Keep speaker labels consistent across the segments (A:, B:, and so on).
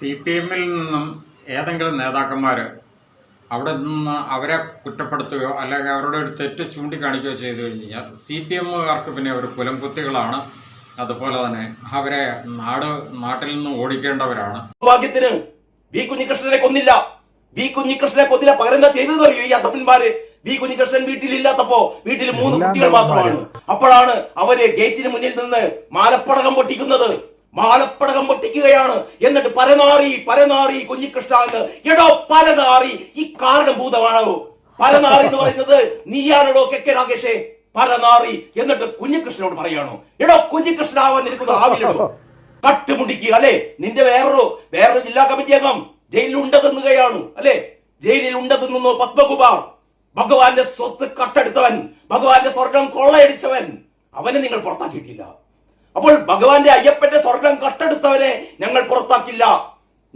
A: CPM-ൽ നിന്നും ഏതെങ്കിലും നേതാക്കന്മാർ അവിടെ നിന്ന് അവരെ കുറ്റപ്പെടുത്തുകയോ അല്ലെങ്കിൽ അവരുടെ ഒരു തെറ്റ് ചൂണ്ടിക്കാണിക്കുകയോ ചെയ്തു കഴിഞ്ഞാൽ CPM-കാർക്ക് പിന്നെ ഒരു കുലംകുത്തികളാണ്. അതുപോലെ തന്നെ അവരെ നാട്ടിൽ നിന്ന് ഓടിക്കേണ്ടവരാണ്.
B: ഭാഗ്യത്തിന് വി കുഞ്ഞികൃഷ്ണനെ കൊന്നില്ല. പകരം എന്താ ചെയ്തതെന്ന് അറിയോ ഈ അധപ്പന്മാര്? വി കുഞ്ഞികൃഷ്ണൻ വീട്ടിലില്ലാത്തപ്പോ വീട്ടിൽ 3 കുട്ടികൾ മാത്രമാണ്. അപ്പോഴാണ് അവര് ഗേറ്റിന് മുന്നിൽ നിന്ന് മാലപ്പടകം പൊട്ടിക്കുകയാണ്. എന്നിട്ട് പരനാറി കുഞ്ഞികൃഷ്ണ എന്ന്. എടോ പരനാറി, ഈ കാരണഭൂതമാണോ പരനാറി എന്ന് പറയുന്നത്? നീയാണോ കെ രാകേഷേ പരനാറി? എന്നിട്ട് കുഞ്ഞികൃഷ്ണനോട് പറയാണോ, എടോ കുഞ്ഞികൃഷ്ണാവൻ നിനക്കുന്നത് ആവില്ലടോ, കട്ടുമുടിക്കുക അല്ലെ? നിന്റെ വേറൊരു ജില്ലാ കമ്മിറ്റി അംഗം ജയിലിൽ ഉണ്ടെന്നുകയാണ് അല്ലെ? ജയിലിൽ ഉണ്ടെന്നു പത്മകുമാർ, ഭഗവാന്റെ സ്വത്ത് കട്ടെടുത്തവൻ, ഭഗവാന്റെ സ്വർണം കൊള്ളയടിച്ചവൻ, അവനെ നിങ്ങൾ പുറത്താക്കിയിട്ടില്ല. അപ്പോൾ ഭഗവാന്റെ അയ്യപ്പന്റെ സ്വർണം കട്ടെടുത്തവനെ ഞങ്ങൾ പുറത്താക്കില്ല.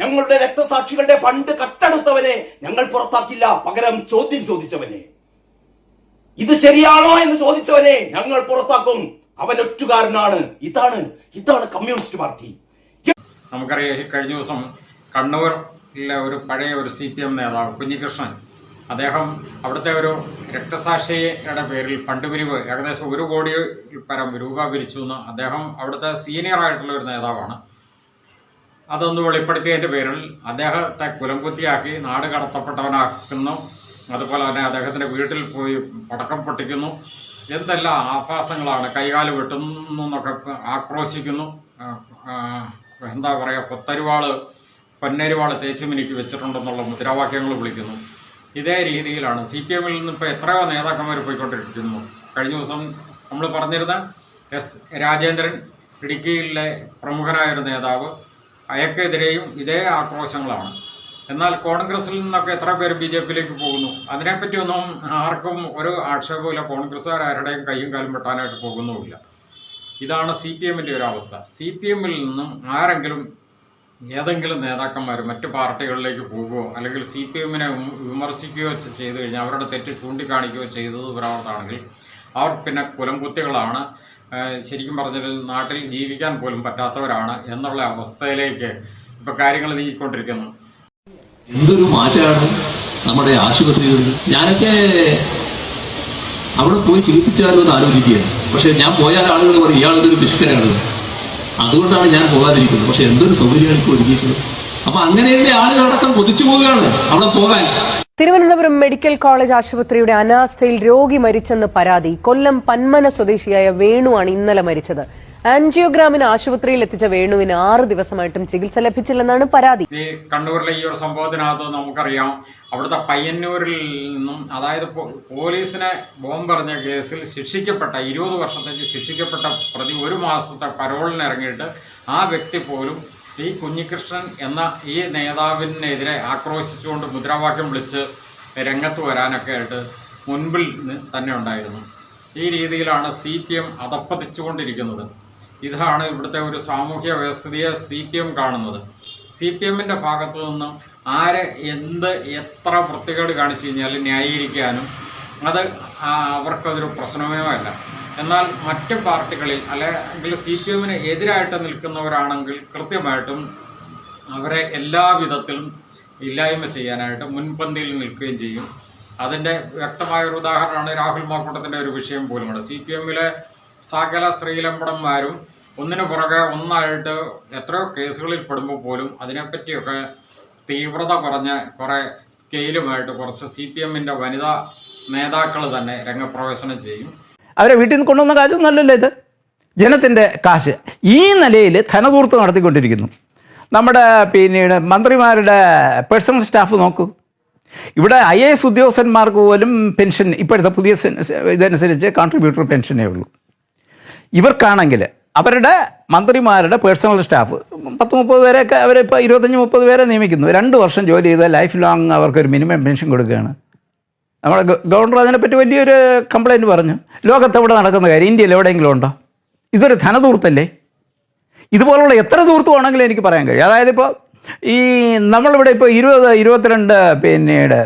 B: ഞങ്ങളുടെ രക്തസാക്ഷികളുടെ ഫണ്ട് കട്ടെടുത്തവനെ ഞങ്ങൾ പുറത്താക്കില്ല. പകരം ചോദ്യം ചോദിച്ചവനെ, ഇത് ശരിയാണോ എന്ന് ചോദിച്ചവനെ ഞങ്ങൾ പുറത്താക്കും. അവൻ ഒറ്റുകാരനാണ്. ഇതാണ് കമ്മ്യൂണിസ്റ്റ് പാർട്ടി.
A: നമുക്കറിയാം, കഴിഞ്ഞ ദിവസം കണ്ണൂരിലെ ഒരു പഴയ ഒരു CPM നേതാവ് കുഞ്ഞികൃഷ്ണൻ, അദ്ദേഹം അവിടുത്തെ ഒരു രക്തസാക്ഷിയുടെ പേരിൽ ഫണ്ട് പിരിവ് ഏകദേശം 1 കോടി പരം രൂപ പിരിച്ചു എന്ന് അദ്ദേഹം അവിടുത്തെ സീനിയർ ആയിട്ടുള്ള ഒരു നേതാവാണ്. അതൊന്ന് വെളിപ്പെടുത്തിയതിൻ്റെ പേരിൽ അദ്ദേഹത്തെ കുലംകുത്തിയാക്കി നാട് കടത്തപ്പെട്ടവനാക്കുന്നു. അതുപോലെ തന്നെ അദ്ദേഹത്തിൻ്റെ വീട്ടിൽ പോയി പടക്കം പൊട്ടിക്കുന്നു. എന്തെല്ലാം ആഭാസങ്ങളാണ്! കൈകാല് വെട്ടുന്നു എന്നൊക്കെ ആക്രോശിക്കുന്നു. എന്താ പറയുക, പൊന്നരിവാള് തേച്ചുമിനിക്ക് വെച്ചിട്ടുണ്ടെന്നുള്ള മുദ്രാവാക്യങ്ങൾ വിളിക്കുന്നു. ഇതേ രീതിയിലാണ് CPM-ൽ നിന്ന് ഇപ്പോൾ എത്രയോ നേതാക്കന്മാർ പോയിക്കൊണ്ടിരിക്കുന്നു. കഴിഞ്ഞ ദിവസം നമ്മൾ പറഞ്ഞിരുന്ന S. രാജേന്ദ്രൻ, ഇടുക്കിയിലെ പ്രമുഖനായൊരു നേതാവ്, അയാൾക്കെതിരെയും ഇതേ ആക്രോശങ്ങളാണ്. എന്നാൽ കോൺഗ്രസിൽ നിന്നൊക്കെ എത്ര പേര് BJP-യിലേക്ക് പോകുന്നു? അതിനെപ്പറ്റിയൊന്നും ആർക്കും ഒരു ആക്ഷേപമില്ല. കോൺഗ്രസ്സുകാർ ആരുടെയും കയ്യും കാലും വെട്ടാനായിട്ട് പോകുന്നുമില്ല. ഇതാണ് CPM-ൻ്റെ ഒരു അവസ്ഥ. CPM-ൽ നിന്നും ആരെങ്കിലും ഏതെങ്കിലും നേതാക്കന്മാർ മറ്റു പാർട്ടികളിലേക്ക് പോകുകയോ അല്ലെങ്കിൽ CPM-നെ വിമർശിക്കുകയോ ചെയ്തു കഴിഞ്ഞാൽ, അവരുടെ തെറ്റ് ചൂണ്ടിക്കാണിക്കുകയോ ചെയ്തത് പ്രവർത്തനമാണെങ്കിൽ അവർ പിന്നെ കുലംകുത്തികളാണ്. ശരിക്കും പറഞ്ഞാൽ നാട്ടിൽ ജീവിക്കാൻ പോലും പറ്റാത്തവരാണ് എന്നുള്ള അവസ്ഥയിലേക്ക് ഇപ്പോൾ കാര്യങ്ങൾ നീങ്ങിക്കൊണ്ടിരിക്കുന്നു.
C: എന്തൊരു മാറ്റമാണ് നമ്മുടെ ആശുപത്രികളിൽ. ഞാനൊക്കെ അവിടെ പോയി ചികിത്സിച്ചാലോ എന്ന് ആലോചിക്കുകയാണ്. പക്ഷെ ഞാൻ പോയാൽ ആളുകൾ പറയും ഇയാളൊരു പിശുക്കനാണ്, അതുകൊണ്ടാണ് ഞാൻ പോകാതിരിക്കുന്നത്. പക്ഷെ എന്തൊരു സൗകര്യമാണ് ഇപ്പോൾ ഒരുക്കിയിട്ടുള്ളത്. അപ്പൊ അങ്ങനെയുള്ള ആളുകളടക്കം കൊതിച്ചു പോവുകയാണ് അവിടെ പോകാൻ.
D: തിരുവനന്തപുരം മെഡിക്കൽ കോളേജ് ആശുപത്രിയുടെ അനാസ്ഥയിൽ രോഗി മരിച്ചെന്ന് പരാതി. കൊല്ലം പന്മന സ്വദേശിയായ വേണുവാണ് ഇന്നലെ മരിച്ചത്. ആൻജിയോഗ്രാമിന് ആശുപത്രിയിൽ എത്തിച്ച വേണുവിന് 6 ദിവസമായിട്ടും ചികിത്സ ലഭിച്ചില്ലെന്നാണ് പരാതി.
A: ഈ കണ്ണൂരിലെ ഈ ഒരു സംഭവത്തിനകത്ത് നമുക്കറിയാം, അവിടുത്തെ പയ്യന്നൂരിൽ നിന്നും, അതായത് പോലീസിനെ ബോംബെറിഞ്ഞ കേസിൽ ശിക്ഷിക്കപ്പെട്ട 20 വർഷത്തേക്ക് ശിക്ഷിക്കപ്പെട്ട പ്രതി 1 മാസത്തെ പരോളിന് ഇറങ്ങിയിട്ട് ആ വ്യക്തി പോലും ഈ കുഞ്ഞികൃഷ്ണൻ എന്ന ഈ നേതാവിനെതിരെ ആക്രോശിച്ചുകൊണ്ട് മുദ്രാവാക്യം വിളിച്ച് രംഗത്ത് വരാനൊക്കെ ആയിട്ട് മുൻപിൽ തന്നെ ഉണ്ടായിരുന്നു. ഈ രീതിയിലാണ് CPM അധപ്പതിച്ചുകൊണ്ടിരിക്കുന്നത്. ഇതാണ് ഇവിടുത്തെ ഒരു സാമൂഹ്യ വ്യവസ്ഥിതിയെ CPM കാണുന്നത്. CPM-ൻ്റെ ഭാഗത്തു നിന്നും ആരെ എത്ര വൃത്തികേട് കാണിച്ചു കഴിഞ്ഞാലും ന്യായീകരിക്കാനും അത് അവർക്കതൊരു പ്രശ്നമേ അല്ല. എന്നാൽ മറ്റ് പാർട്ടികളിൽ അല്ലെങ്കിൽ CPM-ന് എതിരായിട്ട് നിൽക്കുന്നവരാണെങ്കിൽ കൃത്യമായിട്ടും അവരെ എല്ലാ വിധത്തിലും ഇല്ലായ്മ ചെയ്യാനായിട്ട് മുൻപന്തിയിൽ നിൽക്കുകയും ചെയ്യും. അതിൻ്റെ വ്യക്തമായൊരു ഉദാഹരണമാണ് രാഹുൽ മാക്കൂട്ടത്തിൻ്റെ ഒരു വിഷയം പോലുമുണ്ട്. CPM-ലെ സകല സ്ത്രീലമ്പടന്മാരും ഒന്നിനു പുറകെ ഒന്നായിട്ട് എത്രയോ കേസുകളിൽ പെടുമ്പോൾ പോലും അതിനെപ്പറ്റിയൊക്കെ തീവ്രത കുറഞ്ഞ കുറേ സ്കെയിലുമായിട്ട് കുറച്ച് CPM-ൻ്റെ വനിതാ നേതാക്കൾ തന്നെ രംഗപ്രവേശനം ചെയ്യും.
E: അവരെ വീട്ടിൽ നിന്ന് കൊണ്ടുവന്ന കാശൊന്നും അല്ലല്ലോ ഇത്. ജനത്തിൻ്റെ കാശ് ഈ നിലയിൽ ധനധൂർത്ത് നടത്തിക്കൊണ്ടിരിക്കുന്നു. നമ്മുടെ പിന്നീട് മന്ത്രിമാരുടെ പേഴ്സണൽ സ്റ്റാഫ് നോക്കൂ. ഇവിടെ IAS ഉദ്യോഗസ്ഥന്മാർക്ക് പോലും പെൻഷൻ ഇപ്പോഴത്തെ പുതിയ ഇതനുസരിച്ച് കോൺട്രിബ്യൂട്ടർ പെൻഷനേ ഉള്ളൂ. ഇവർക്കാണെങ്കിൽ അവരുടെ മന്ത്രിമാരുടെ പേഴ്സണൽ സ്റ്റാഫ് 10-30 പേരെയൊക്കെ അവരിപ്പോൾ 25-30 പേരെ നിയമിക്കുന്നു. 2 വർഷം ജോലി ചെയ്താൽ ലൈഫ് ലോങ് അവർക്കൊരു മിനിമം പെൻഷൻ കൊടുക്കുകയാണ്. നമ്മുടെ ഗവർണർ അതിനെപ്പറ്റി വലിയൊരു കംപ്ലയിൻറ്റ് പറഞ്ഞു. ലോകത്തെവിടെ നടക്കുന്ന കാര്യം ഇന്ത്യയിൽ എവിടെയെങ്കിലും ഉണ്ടോ? ഇതൊരു ധനധൂർത്തല്ലേ? ഇതുപോലുള്ള എത്ര ധൂർത്തുവാണെങ്കിലും എനിക്ക് പറയാൻ കഴിയും. അതായത് ഇപ്പോൾ ഈ നമ്മളിവിടെ ഇപ്പോൾ 20-22 പിന്നീട്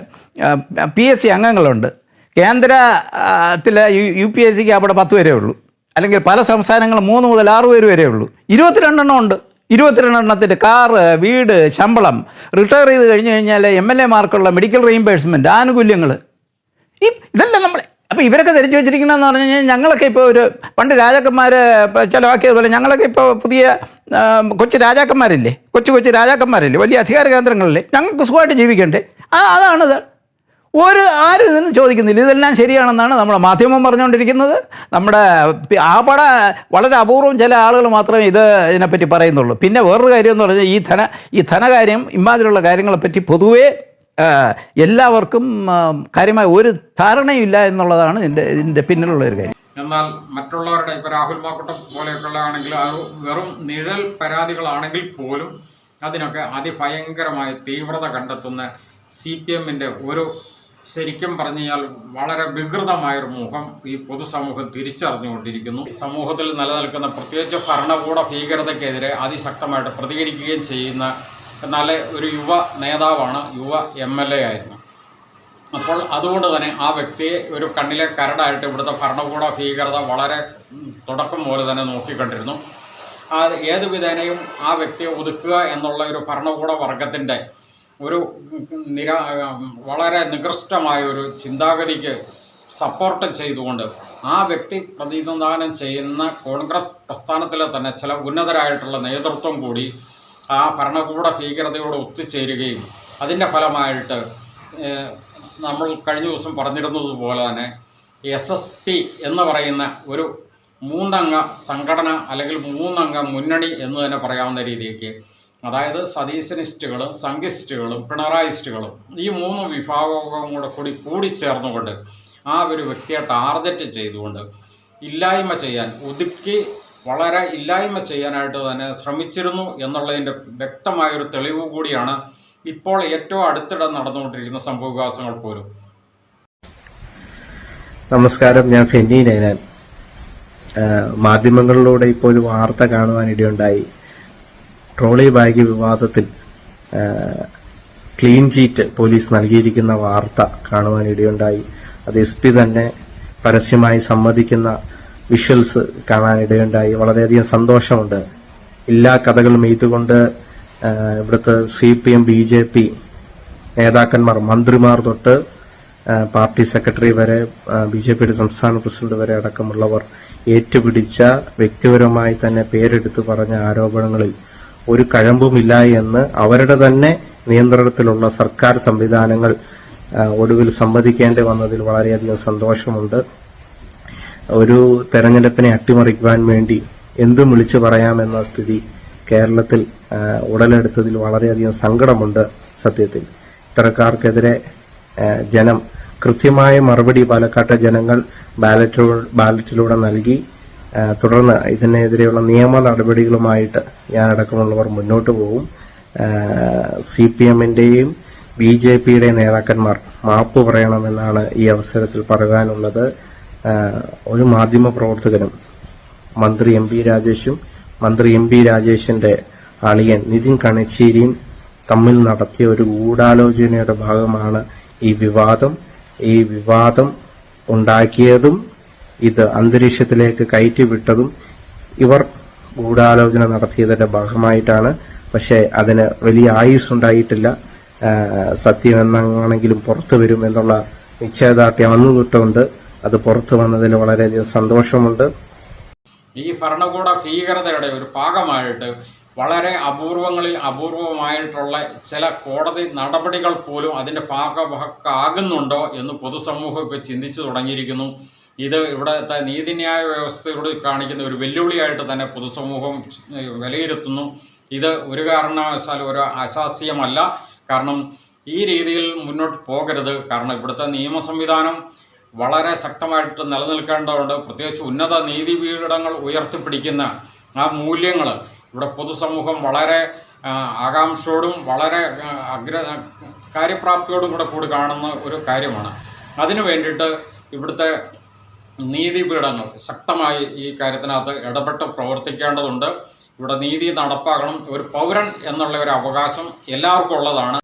E: PSC അംഗങ്ങളുണ്ട്. കേന്ദ്രത്തിലെ UPSCക്ക് അവിടെ 10 വരെ ഉള്ളൂ. അല്ലെങ്കിൽ പല സംസ്ഥാനങ്ങളും 3 മുതൽ 6 പേര് വരെ ഉള്ളൂ. 22 എണ്ണം ഉണ്ട്. 22 കാറ്, വീട്, ശമ്പളം, റിട്ടയർ ചെയ്ത് കഴിഞ്ഞ് കഴിഞ്ഞാൽ MLA-മാർക്കുള്ള മെഡിക്കൽ റീഇംബേഴ്സ്മെൻറ്റ്, ആനുകൂല്യങ്ങൾ, ഇതെല്ലാം നമ്മൾ. അപ്പോൾ ഇവരൊക്കെ ധരിച്ചു വെച്ചിരിക്കണമെന്ന് പറഞ്ഞു കഴിഞ്ഞാൽ ഞങ്ങളൊക്കെ ഇപ്പോൾ ഒരു പണ്ട് രാജാക്കന്മാർ ചിലവാക്കിയതുപോലെ ഞങ്ങളൊക്കെ ഇപ്പോൾ പുതിയ കൊച്ചു രാജാക്കന്മാരില്ലേ, കൊച്ചു രാജാക്കന്മാരില്ലേ, വലിയ അധികാര കേന്ദ്രങ്ങളില്ലേ, ഞങ്ങൾക്ക് സുഖമായിട്ട് ജീവിക്കണ്ടേ? അതാണിത്. ആരും ഇതൊന്നും ചോദിക്കുന്നില്ല. ഇതെല്ലാം ശരിയാണെന്നാണ് നമ്മുടെ മാധ്യമം പറഞ്ഞുകൊണ്ടിരിക്കുന്നത്. നമ്മുടെ വളരെ അപൂർവം ചില ആളുകൾ മാത്രമേ ഇതിനെപ്പറ്റി പറയുന്നുള്ളൂ. പിന്നെ വേറൊരു കാര്യം എന്ന് പറഞ്ഞാൽ ഈ ധനകാര്യം, ഇമാതിരിയുള്ള കാര്യങ്ങളെപ്പറ്റി പൊതുവേ എല്ലാവർക്കും കാര്യമായ ഒരു ധാരണയില്ല എന്നുള്ളതാണ് ഇതിൻ്റെ പിന്നിലുള്ള ഒരു കാര്യം.
A: എന്നാൽ മറ്റുള്ളവരുടെ ഇപ്പോൾ രാഹുൽ മാക്കൂട്ടം പോലെയൊക്കെയുള്ള ആണെങ്കിൽ അത് വെറും നിഴൽ പരാതികളാണെങ്കിൽ പോലും അതിനൊക്കെ അതിഭയങ്കരമായ തീവ്രത കണ്ടെത്തുന്ന CPM-ന്റെ ഒരു ശരിക്കും പറഞ്ഞു കഴിഞ്ഞാൽ വളരെ വികൃതമായൊരു മുഖം ഈ പൊതുസമൂഹം തിരിച്ചറിഞ്ഞുകൊണ്ടിരിക്കുന്നു. സമൂഹത്തിൽ നിലനിൽക്കുന്ന പ്രത്യേകിച്ച് ഭരണകൂട ഭീകരതയ്ക്കെതിരെ അതിശക്തമായിട്ട് പ്രതികരിക്കുകയും ചെയ്യുന്ന എന്നാൽ ഒരു യുവ നേതാവാണ്, യുവ MLA ആയിരുന്നു. അപ്പോൾ അതുകൊണ്ട് തന്നെ ആ വ്യക്തിയെ ഒരു കണ്ണിലെ കരടായിട്ട് ഇവിടുത്തെ ഭരണകൂട ഭീകരത വളരെ തുടക്കം പോലെ തന്നെ നോക്കിക്കണ്ടിരുന്നു. ഏത് വിധേനയും ആ വ്യക്തിയെ ഒതുക്കുക എന്നുള്ള ഒരു ഭരണകൂട വർഗത്തിൻ്റെ ഒരു വളരെ നികൃഷ്ടമായ ഒരു ചിന്താഗതിക്ക് സപ്പോർട്ട് ചെയ്തുകൊണ്ട് ആ വ്യക്തി പ്രതിനിധാനം ചെയ്യുന്ന കോൺഗ്രസ് പ്രസ്ഥാനത്തിലെ തന്നെ ചില ഉന്നതരായിട്ടുള്ള നേതൃത്വം കൂടി ആ ഭരണകൂട ഭീകരതയോട് ഒത്തുചേരുകയും അതിൻ്റെ ഫലമായിട്ട് നമ്മൾ കഴിഞ്ഞ ദിവസം പറഞ്ഞിരുന്നതുപോലെ തന്നെ SSP എന്ന് പറയുന്ന ഒരു 3 അംഗ സംഘടന അല്ലെങ്കിൽ 3 അംഗ മുന്നണി എന്ന് തന്നെ പറയാവുന്ന രീതിക്ക്, അതായത് സതീശനിസ്റ്റുകളും സംഘിസ്റ്റുകളും പിണറായിസ്റ്റുകളും ഈ 3 വിഭാഗവും കൂടി ചേർന്നുകൊണ്ട് ആ ഒരു വ്യക്തിയെ ടാർഗറ്റ് ചെയ്തുകൊണ്ട് ഇല്ലായ്മ ചെയ്യാൻ, ഒതുക്കി വളരെ ഇല്ലായ്മ ചെയ്യാനായിട്ട് തന്നെ ശ്രമിച്ചിരുന്നു എന്നുള്ളതിൻ്റെ വ്യക്തമായൊരു തെളിവ് കൂടിയാണ് ഇപ്പോൾ ഏറ്റവും അടുത്തിടെ നടന്നുകൊണ്ടിരിക്കുന്ന സംഭവവികാസങ്ങൾ പോലും.
F: നമസ്കാരം, ഞാൻ ഫെന്നി നൈനാൻ. മാധ്യമങ്ങളിലൂടെ ഇപ്പോൾ ഒരു വാർത്ത കാണുവാൻ ഇടയുണ്ടായി. ട്രോളി ബാഗ് വിവാദത്തിൽ ക്ലീൻ ചീറ്റ് പോലീസ് നൽകിയിരിക്കുന്ന വാർത്ത കാണുവാൻ ഇടയുണ്ടായി. അത് SP തന്നെ പരസ്യമായി സമ്മതിക്കുന്ന വിഷ്വൽസ് കാണാൻ ഇടയുണ്ടായി. വളരെയധികം സന്തോഷമുണ്ട്. എല്ലാ കഥകളും ഇതുകൊണ്ട് ഇവിടുത്തെ CPM BJP നേതാക്കന്മാർ, മന്ത്രിമാർ തൊട്ട് പാർട്ടി സെക്രട്ടറി വരെ, BJPയുടെ സംസ്ഥാന പ്രസിഡന്റ് വരെ അടക്കമുള്ളവർ ഏറ്റുപിടിച്ച, വ്യക്തിപരമായി തന്നെ പേരെടുത്ത് പറഞ്ഞ ആരോപണങ്ങളിൽ ഒരു കഴമ്പുമില്ല എന്ന് അവരുടെ തന്നെ നിയന്ത്രണത്തിലുള്ള സർക്കാർ സംവിധാനങ്ങൾ ഒടുവിൽ സമ്മതിക്കേണ്ടി വന്നതിൽ വളരെയധികം സന്തോഷമുണ്ട്. ഒരു തെരഞ്ഞെടുപ്പിനെ അട്ടിമറിക്കുവാൻ വേണ്ടി എന്തും വിളിച്ചു പറയാമെന്ന സ്ഥിതി കേരളത്തിൽ ഉടലെടുത്തതിൽ വളരെയധികം സങ്കടമുണ്ട്. സത്യത്തിൽ ഇത്തരക്കാർക്കെതിരെ ജനം കൃത്യമായ മറുപടി പാലക്കാട്ടെ ജനങ്ങൾ ബാലറ്റിലൂടെ നൽകി. തുടർന്ന് ഇതിനെതിരെയുള്ള നിയമ നടപടികളുമായിട്ട് ഞാനടക്കമുള്ളവർ മുന്നോട്ട് പോകും. CPM-ന്റെയും BJPയുടെയും നേതാക്കന്മാർ മാപ്പ് പറയണമെന്നാണ് ഈ അവസരത്തിൽ പറയാനുള്ളത്. ഒരു മാധ്യമ പ്രവർത്തകനും മന്ത്രി MP രാജേഷും മന്ത്രി MP രാജേഷിന്റെ അളിയൻ നിതിൻ കണിച്ചേരിയും തമ്മിൽ നടത്തിയ ഒരു ഗൂഢാലോചനയുടെ ഭാഗമാണ് ഈ വിവാദം. ഈ വിവാദം ഉണ്ടാക്കിയതും ഇത് അന്തരീക്ഷത്തിലേക്ക് കയറ്റിവിട്ടതും ഇവർ ഗൂഢാലോചന നടത്തിയതിന്റെ ഭാഗമായിട്ടാണ്. പക്ഷേ അതിന് വലിയ ആയുസ് ഉണ്ടായിട്ടില്ല. സത്യം എന്നാണെങ്കിലും പുറത്തു വരും എന്നുള്ള നിശ്ചയദാർഢ്യം അന്നു തൊട്ടുണ്ട്. അത് പുറത്തു വന്നതിൽ വളരെയധികം സന്തോഷമുണ്ട്.
A: ഈ ഭരണകൂട ഭീകരതയുടെ ഒരു ഭാഗമായിട്ട് വളരെ അപൂർവമായിട്ടുള്ള ചില കോടതി നടപടികൾ പോലും അതിൻ്റെ ഭാഗമാകുന്നുണ്ടോ എന്ന് പൊതുസമൂഹം ഇപ്പോൾ ചിന്തിച്ചു തുടങ്ങിയിരിക്കുന്നു. ഇത് ഇവിടുത്തെ നീതിന്യായ വ്യവസ്ഥയോട് കാണിക്കുന്ന ഒരു വെല്ലുവിളിയായിട്ട് തന്നെ പൊതുസമൂഹം വിലയിരുത്തുന്നു. ഇത് ഒരു കാരണവശാലും ഒരു അശാസ്യമല്ല. കാരണം ഈ രീതിയിൽ മുന്നോട്ട് പോകരുത്. കാരണം ഇവിടുത്തെ നിയമ സംവിധാനം വളരെ ശക്തമായിട്ട് നിലനിൽക്കേണ്ടതുണ്ട്. പ്രത്യേകിച്ച് ഉന്നത നീതിപീഠങ്ങൾ ഉയർത്തിപ്പിടിക്കുന്ന ആ മൂല്യങ്ങൾ ഇവിടെ പൊതുസമൂഹം വളരെ ആകാംക്ഷയോടും വളരെ കാര്യപ്രാപ്തിയോടും കൂടി കാണുന്ന ഒരു കാര്യമാണ്. അതിനു വേണ്ടിയിട്ട് ഇവിടുത്തെ നീതിപീഠങ്ങൾ ശക്തമായി ഈ കാര്യത്തിനകത്ത് ഇടപെട്ട് പ്രവർത്തിക്കേണ്ടതുണ്ട്. ഇവിടെ നീതി നടപ്പാക്കണം. ഒരു പൗരൻ എന്നുള്ള ഒരു അവകാശം എല്ലാവർക്കും ഉള്ളതാണ്.